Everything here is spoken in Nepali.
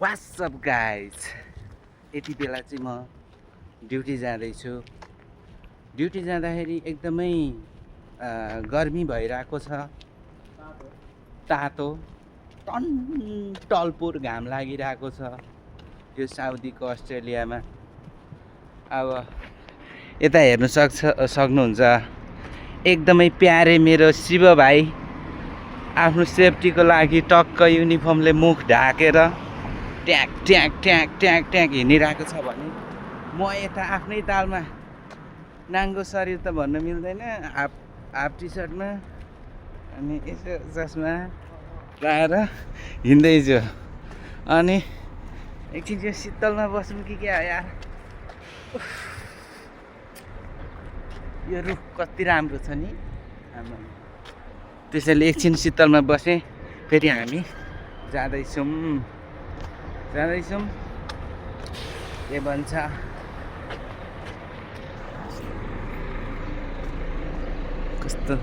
व्हाट्सअप गाइज, यति बेला चाहिँ म ड्युटी जाँदैछु। ड्युटी जाँदाखेरि एकदमै गर्मी भइरहेको छ, तातो टलपुर घाम लागिरहेको छ यो साउदीको अस्ट्रेलियामा। अब यता हेर्नु सक्नुहुन्छ, एकदमै प्यारे मेरो शिव भाइ आफ्नो सेफ्टीको लागि टक्क युनिफर्मले मुख ढाकेर ट्याक ट्याक ट्याक ट्याक ट्याक हिँडिरहेको छ भने म यता आफ्नै तालमा नाङ्गो शरीर त भन्न मिल्दैन, हाफ टी सर्टमा अनि यसो चस्मा लाएर हिँड्दैछु। अनि एकछिन चाहिँ शीतलमा बसौँ कि क्या यार, यो रुख कति राम्रो छ नि। त्यसैले एकछिन शीतलमा बसेँ, फेरि हामी जाँदैछौँ के भन्छ कस्तो